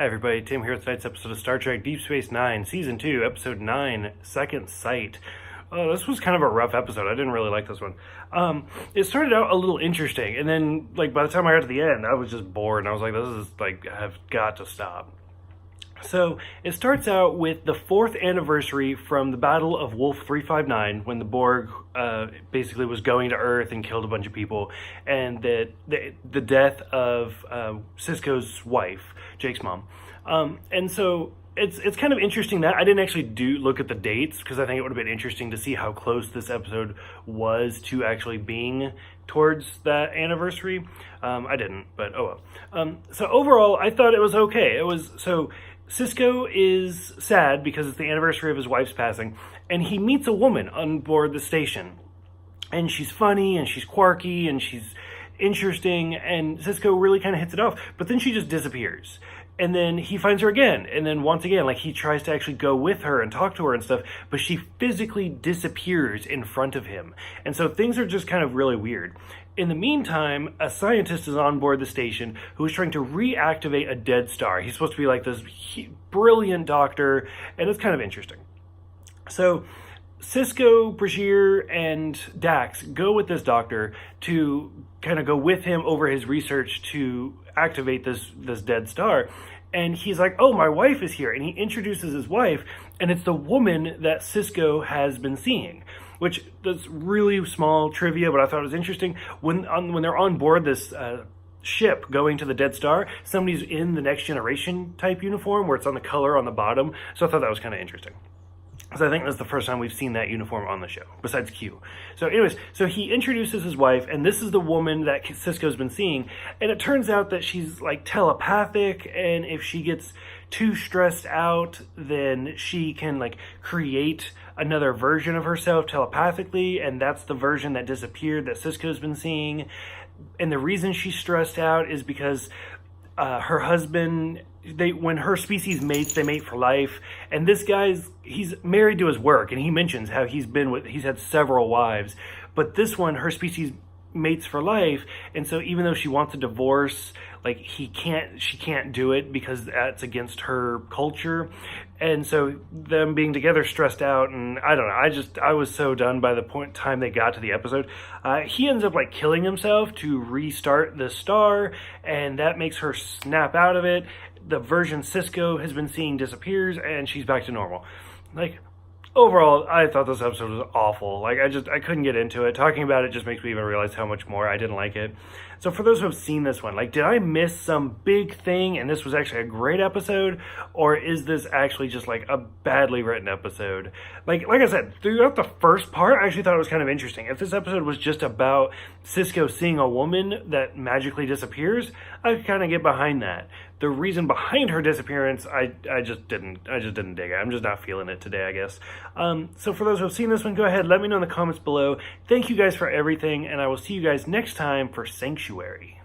Hi everybody, Tim here with tonight's episode of Star Trek Deep Space Nine, Season 2, Episode 9, Second Sight. This was kind of a rough episode. I didn't really like this one. It started out a little interesting, and then, by the time I got to the end, I was just bored, and I was like, this is, I've got to stop. So, it starts out with the 4th anniversary from the Battle of Wolf 359, when the Borg basically was going to Earth and killed a bunch of people, and the death of Sisko's wife, Jake's mom. And so, it's kind of interesting that I didn't actually look at the dates, because I think it would have been interesting to see how close this episode was to actually being towards that anniversary. I didn't, but oh well. So overall, I thought it was okay. Sisko is sad because it's the anniversary of his wife's passing, and he meets a woman on board the station. And she's funny, and she's quirky, and she's interesting, and Sisko really kind of hits it off, but then she just disappears. And then he finds her again, and then once again, he tries to actually go with her and talk to her and stuff, but she physically disappears in front of him. And so things are just kind of really weird. In the meantime, a scientist is on board the station who is trying to reactivate a dead star. He's supposed to be this brilliant doctor, and it's kind of interesting. So Sisko, Bashir, and Dax go with this doctor to kind of go with him over his research to activate this dead star. And he's like, oh, my wife is here. And he introduces his wife, and it's the woman that Sisko has been seeing. Which, that's really small trivia, but I thought it was interesting. When they're on board this ship going to the dead star, somebody's in the Next Generation type uniform where it's on the color on the bottom. So I thought that was kind of interesting. So I think that's the first time we've seen that uniform on the show, besides Q. So anyways, so he introduces his wife, and this is the woman that Sisko's been seeing, and it turns out that she's telepathic, and if she gets too stressed out, then she can create another version of herself telepathically, and that's the version that disappeared that Sisko's been seeing. And the reason she's stressed out is because her husband, when her species mates, they mate for life. And this he's married to his work, and he mentions how he's had several wives. But this one, her species mates for life, and so even though she wants a divorce, she can't do it because that's against her culture. And so them being together stressed out, and I don't know, I was so done by the time they got to the episode. He ends up killing himself to restart the star, and that makes her snap out of it. The version Sisko has been seeing disappears, and she's back to normal. Overall, I thought this episode was awful. I couldn't get into it. Talking about it just makes me even realize how much more I didn't like it. So for those who have seen this one, did I miss some big thing and this was actually a great episode? Or is this actually just a badly written episode? Like I said, throughout the first part, I actually thought it was kind of interesting. If this episode was just about Sisko seeing a woman that magically disappears, I could kind of get behind that. The reason behind her disappearance, I just didn't dig it. I'm just not feeling it today, I guess. So for those who have seen this one, go ahead, let me know in the comments below. Thank you guys for everything, and I will see you guys next time for Sanctuary.